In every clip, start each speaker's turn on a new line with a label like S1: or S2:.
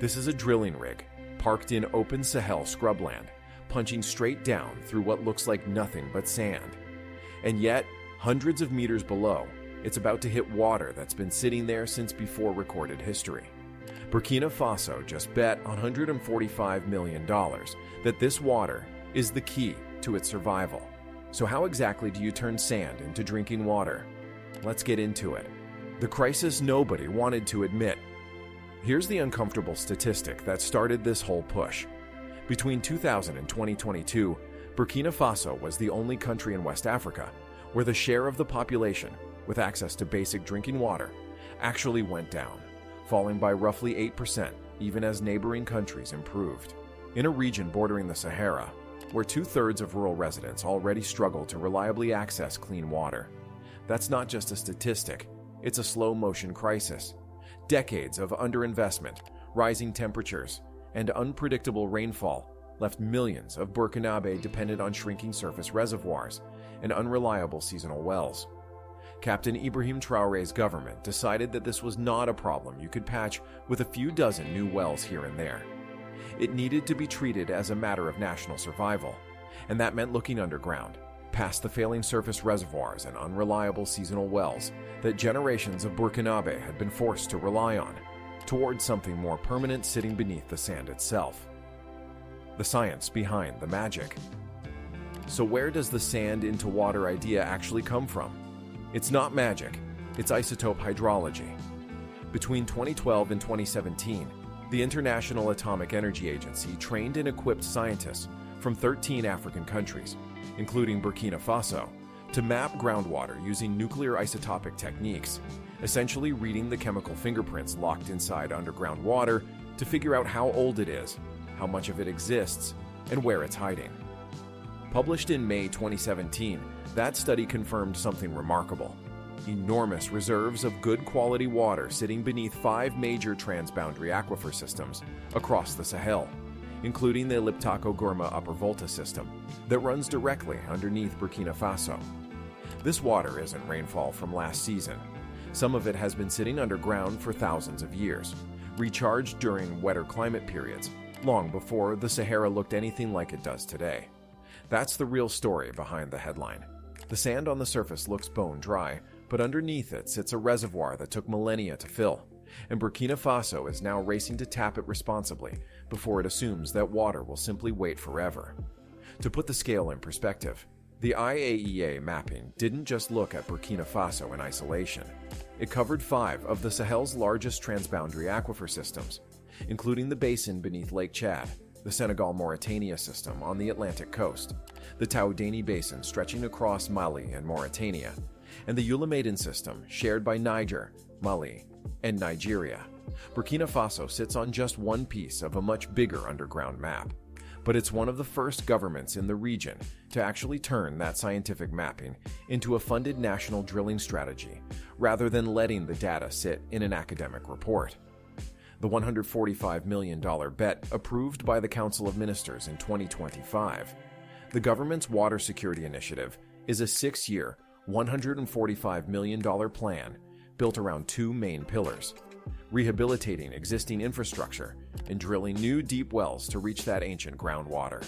S1: This is a drilling rig, parked in open Sahel scrubland, punching straight down through what looks like nothing but sand. And yet, hundreds of meters below, it's about to hit water that's been sitting there since before recorded history. Burkina Faso just bet $145 million that this water is the key to its survival. So how exactly do you turn sand into drinking water? Let's get into it. The crisis nobody wanted to admit. Here's the uncomfortable statistic that started this whole push. Between 2000 and 2022, Burkina Faso was the only country in West Africa where the share of the population with access to basic drinking water actually went down, falling by roughly 8% even as neighboring countries improved. In a region bordering the Sahara, where 2/3 of rural residents already struggle to reliably access clean water. That's not just a statistic, it's a slow-motion crisis. Decades of underinvestment, rising temperatures, and unpredictable rainfall left millions of Burkinabe dependent on shrinking surface reservoirs and unreliable seasonal wells. Captain Ibrahim Traoré's government decided that this was not a problem you could patch with a few dozen new wells here and there. It needed to be treated as a matter of national survival, and that meant looking underground, past the failing surface reservoirs and unreliable seasonal wells that generations of Burkinabe had been forced to rely on, towards something more permanent sitting beneath the sand itself. The science behind the magic. So where does the sand into water idea actually come from? It's not magic, it's isotope hydrology. Between 2012 and 2017, the International Atomic Energy Agency trained and equipped scientists from 13 African countries, including Burkina Faso, to map groundwater using nuclear isotopic techniques, essentially reading the chemical fingerprints locked inside underground water to figure out how old it is, how much of it exists, and where it's hiding. Published in May 2017, that study confirmed something remarkable. Enormous reserves of good quality water sitting beneath 5 major transboundary aquifer systems across the Sahel, including the Liptako-Gourma Upper Volta system that runs directly underneath Burkina Faso. This water isn't rainfall from last season. Some of it has been sitting underground for thousands of years, recharged during wetter climate periods, long before the Sahara looked anything like it does today. That's the real story behind the headline. The sand on the surface looks bone dry, but underneath it sits a reservoir that took millennia to fill, and Burkina Faso is now racing to tap it responsibly before it assumes that water will simply wait forever. To put the scale in perspective, the IAEA mapping didn't just look at Burkina Faso in isolation. It covered 5 of the Sahel's largest transboundary aquifer systems, including the basin beneath Lake Chad, the Senegal-Mauritania system on the Atlantic coast, the Taoudani Basin stretching across Mali and Mauritania, and the Eulamadin system shared by Niger, Mali, and Nigeria. Burkina Faso sits on just one piece of a much bigger underground map, but it's one of the first governments in the region to actually turn that scientific mapping into a funded national drilling strategy, rather than letting the data sit in an academic report. The $145 million bet approved by the Council of Ministers in 2025. The government's Water Security Initiative is a 6-year, $145 million plan built around 2 main pillars: rehabilitating existing infrastructure and drilling new deep wells to reach that ancient groundwater.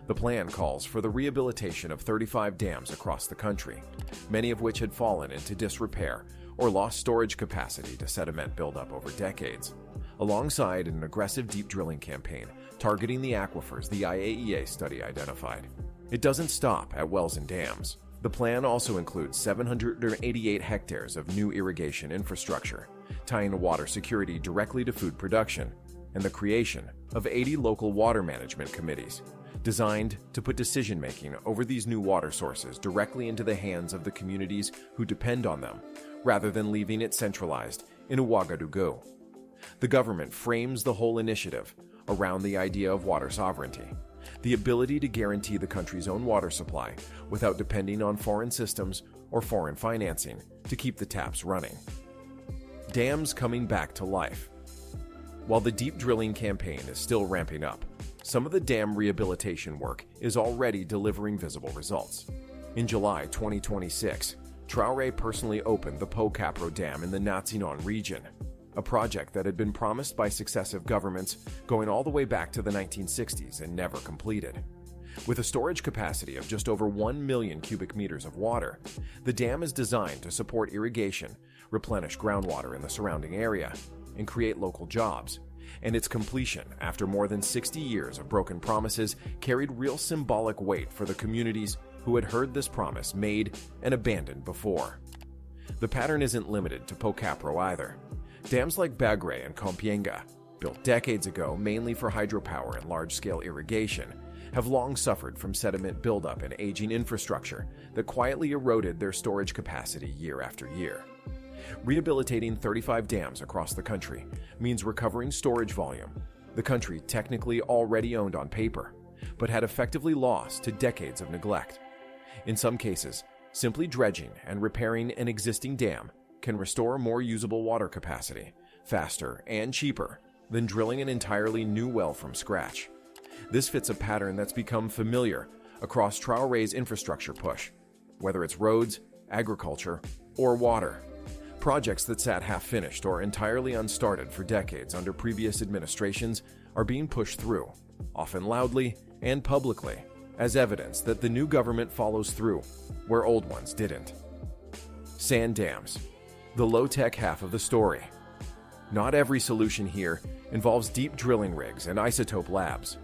S1: The plan calls for the rehabilitation of 35 dams across the country, many of which had fallen into disrepair or lost storage capacity to sediment buildup over decades, alongside an aggressive deep drilling campaign targeting the aquifers the IAEA study identified. It doesn't stop at wells and dams. The plan also includes 788 hectares of new irrigation infrastructure, tying water security directly to food production, and the creation of 80 local water management committees, designed to put decision-making over these new water sources directly into the hands of the communities who depend on them, rather than leaving it centralized in Ouagadougou. The government frames the whole initiative around the idea of water sovereignty, the ability to guarantee the country's own water supply without depending on foreign systems or foreign financing to keep the taps running. Dams coming back to life. While the deep drilling campaign is still ramping up, some of the dam rehabilitation work is already delivering visible results. In July 2026, Traoré personally opened the Po Capro Dam in the Natsinon region. a project that had been promised by successive governments going all the way back to the 1960s and never completed. With a storage capacity of just over 1 million cubic meters of water, the dam is designed to support irrigation, replenish groundwater in the surrounding area, and create local jobs. And its completion, after more than 60 years of broken promises, carried real symbolic weight for the communities who had heard this promise made and abandoned before. The pattern isn't limited to Pocapro either. Dams like Bagre and Compiègne, built decades ago mainly for hydropower and large-scale irrigation, have long suffered from sediment buildup and aging infrastructure that quietly eroded their storage capacity year after year. Rehabilitating 35 dams across the country means recovering storage volume the country technically already owned on paper, but had effectively lost to decades of neglect. In some cases, simply dredging and repairing an existing dam can restore more usable water capacity faster and cheaper than drilling an entirely new well from scratch. This fits a pattern that's become familiar across Traoré's infrastructure push, whether it's roads, agriculture, or water. Projects that sat half-finished or entirely unstarted for decades under previous administrations are being pushed through, often loudly and publicly, as evidence that the new government follows through where old ones didn't. Sand dams, the low-tech half of the story. Not every solution here involves deep drilling rigs and isotope labs.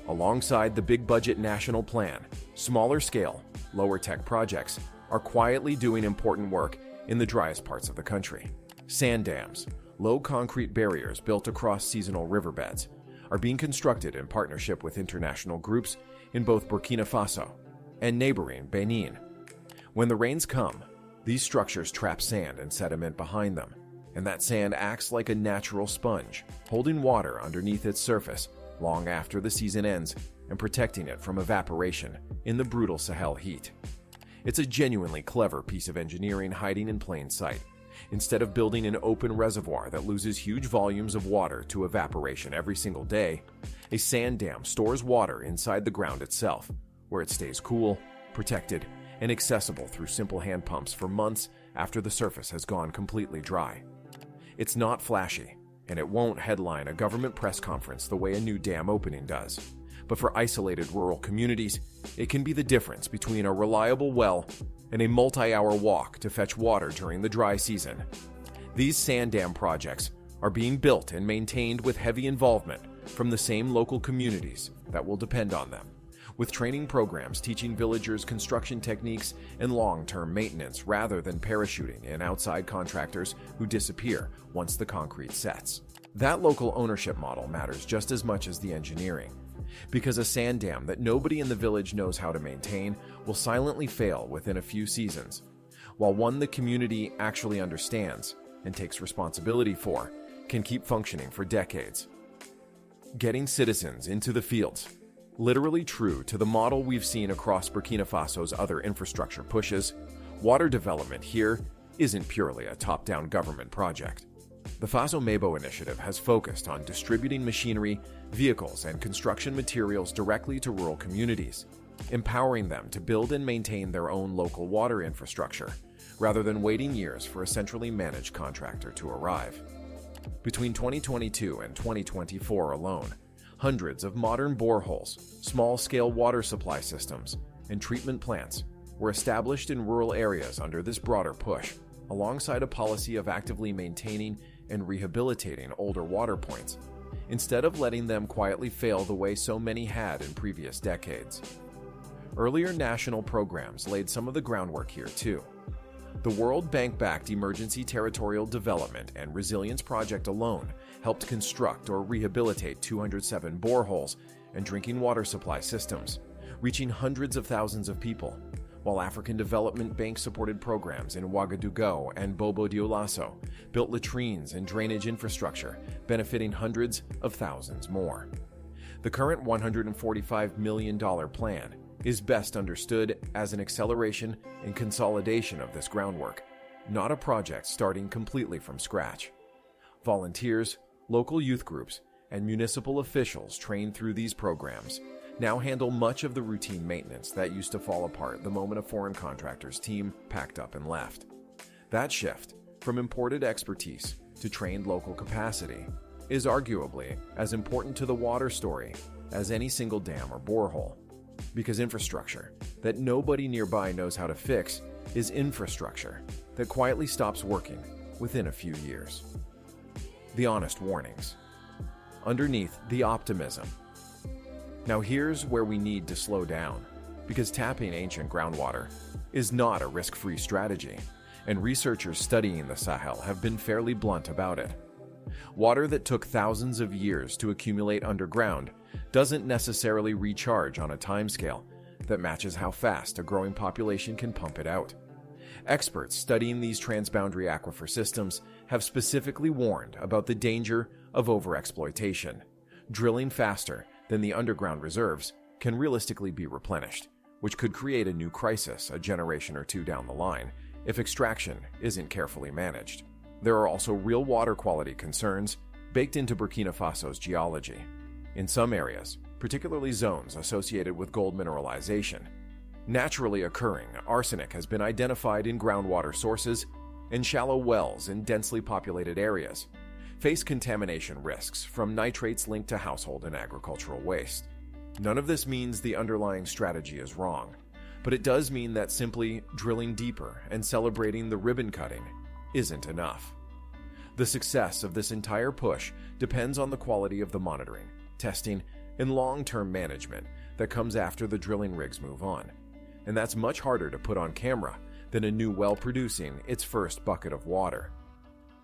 S1: Alongside the big-budget national plan, smaller-scale, lower-tech projects are quietly doing important work in the driest parts of the country. Sand dams, low concrete barriers built across seasonal riverbeds, are being constructed in partnership with international groups in both Burkina Faso and neighboring Benin. When the rains come, these structures trap sand and sediment behind them, and that sand acts like a natural sponge, holding water underneath its surface long after the season ends and protecting it from evaporation in the brutal Sahel heat. It's a genuinely clever piece of engineering hiding in plain sight. Instead of building an open reservoir that loses huge volumes of water to evaporation every single day, a sand dam stores water inside the ground itself, where it stays cool, protected, and accessible through simple hand pumps for months after the surface has gone completely dry. It's not flashy, and it won't headline a government press conference the way a new dam opening does. But for isolated rural communities, it can be the difference between a reliable well and a multi-hour walk to fetch water during the dry season. These sand dam projects are being built and maintained with heavy involvement from the same local communities that will depend on them, with training programs teaching villagers construction techniques and long-term maintenance rather than parachuting in outside contractors who disappear once the concrete sets. That local ownership model matters just as much as the engineering, because a sand dam that nobody in the village knows how to maintain will silently fail within a few seasons, while one the community actually understands and takes responsibility for can keep functioning for decades. Getting citizens into the fields, literally true to the model we've seen across Burkina Faso's other infrastructure pushes, water development here isn't purely a top-down government project. The Faso Mebo initiative has focused on distributing machinery, vehicles, and construction materials directly to rural communities, empowering them to build and maintain their own local water infrastructure, rather than waiting years for a centrally managed contractor to arrive. Between 2022 and 2024 alone, hundreds of modern boreholes, small-scale water supply systems, and treatment plants were established in rural areas under this broader push, alongside a policy of actively maintaining and rehabilitating older water points, instead of letting them quietly fail the way so many had in previous decades. Earlier national programs laid some of the groundwork here too. The World Bank-backed Emergency Territorial Development and Resilience Project alone helped construct or rehabilitate 207 boreholes and drinking water supply systems, reaching hundreds of thousands of people, while African Development Bank-supported programs in Ouagadougou and Bobo-Dioulasso built latrines and drainage infrastructure, benefiting hundreds of thousands more. The current $145 million plan is best understood as an acceleration and consolidation of this groundwork, not a project starting completely from scratch. Volunteers, local youth groups, and municipal officials trained through these programs now handle much of the routine maintenance that used to fall apart the moment a foreign contractor's team packed up and left. That shift from imported expertise to trained local capacity is arguably as important to the water story as any single dam or borehole. Because infrastructure that nobody nearby knows how to fix is infrastructure that quietly stops working within a few years. The honest warnings. Underneath the optimism. Now here's where we need to slow down, because tapping ancient groundwater is not a risk-free strategy, and researchers studying the Sahel have been fairly blunt about it. Water that took thousands of years to accumulate underground doesn't necessarily recharge on a timescale that matches how fast a growing population can pump it out. Experts studying these transboundary aquifer systems have specifically warned about the danger of overexploitation. Drilling faster than the underground reserves can realistically be replenished, which could create a new crisis a generation or two down the line if extraction isn't carefully managed. There are also real water quality concerns baked into Burkina Faso's geology. In some areas, particularly zones associated with gold mineralization, naturally occurring arsenic has been identified in groundwater sources, and shallow wells in densely populated areas face contamination risks from nitrates linked to household and agricultural waste. None of this means the underlying strategy is wrong, but it does mean that simply drilling deeper and celebrating the ribbon cutting isn't enough. The success of this entire push depends on the quality of the monitoring, testing, and long-term management that comes after the drilling rigs move on. And that's much harder to put on camera than a new well producing its first bucket of water.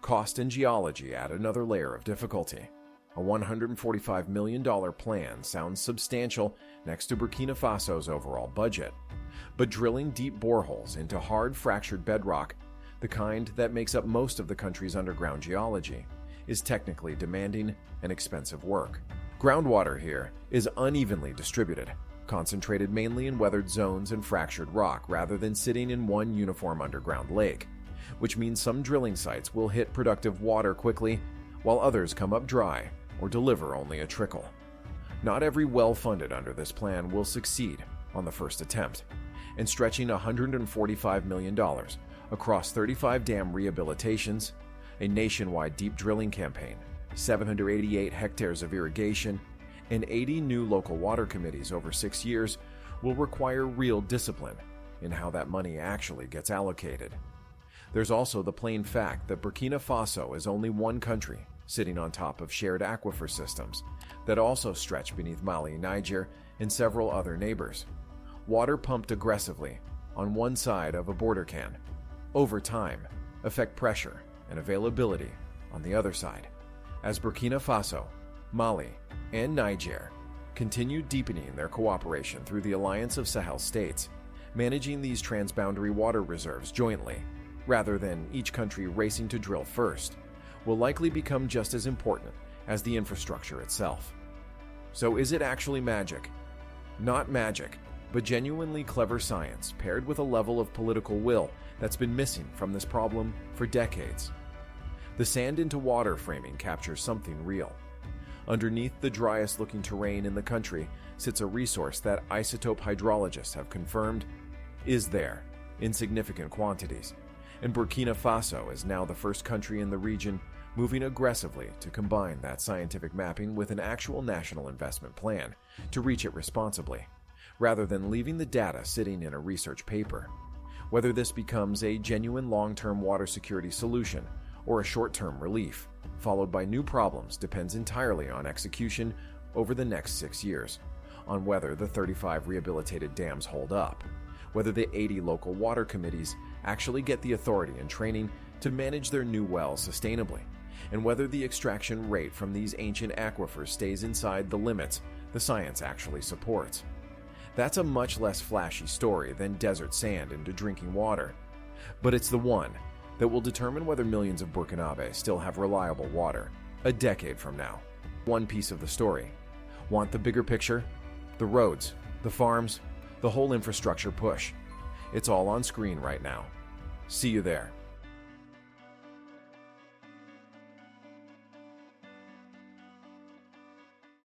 S1: Cost and geology add another layer of difficulty. A $145 million plan sounds substantial next to Burkina Faso's overall budget. But drilling deep boreholes into hard fractured bedrock, the kind that makes up most of the country's underground geology, is technically demanding and expensive work. Groundwater here is unevenly distributed, concentrated mainly in weathered zones and fractured rock rather than sitting in one uniform underground lake, which means some drilling sites will hit productive water quickly, while others come up dry or deliver only a trickle. Not every well funded under this plan will succeed on the first attempt, and stretching $145 million across 35 dam rehabilitations, a nationwide deep drilling campaign, 788 hectares of irrigation, and 80 new local water committees over 6 years will require real discipline in how that money actually gets allocated. There's also the plain fact that Burkina Faso is only one country sitting on top of shared aquifer systems that also stretch beneath Mali, Niger, and several other neighbors. Water pumped aggressively on one side of a border can, over time, affect pressure and availability on the other side. As Burkina Faso, Mali, and Niger continue deepening their cooperation through the Alliance of Sahel states, managing these transboundary water reserves jointly, rather than each country racing to drill first, will likely become just as important as the infrastructure itself. So is it actually magic? Not magic, but genuinely clever science paired with a level of political will that's been missing from this problem for decades. The sand into water framing captures something real. Underneath the driest looking terrain in the country sits a resource that isotope hydrologists have confirmed is there in significant quantities, and Burkina Faso is now the first country in the region moving aggressively to combine that scientific mapping with an actual national investment plan to reach it responsibly, rather than leaving the data sitting in a research paper. Whether this becomes a genuine long-term water security solution or a short-term relief, followed by new problems, depends entirely on execution over the next 6 years, on whether the 35 rehabilitated dams hold up, whether the 80 local water committees actually get the authority and training to manage their new wells sustainably, and whether the extraction rate from these ancient aquifers stays inside the limits the science actually supports. That's a much less flashy story than desert sand into drinking water, but it's the one that will determine whether millions of Burkinabés still have reliable water a decade from now. One piece of the story. Want the bigger picture? The roads, the farms, the whole infrastructure push. It's all on screen right now. See you there.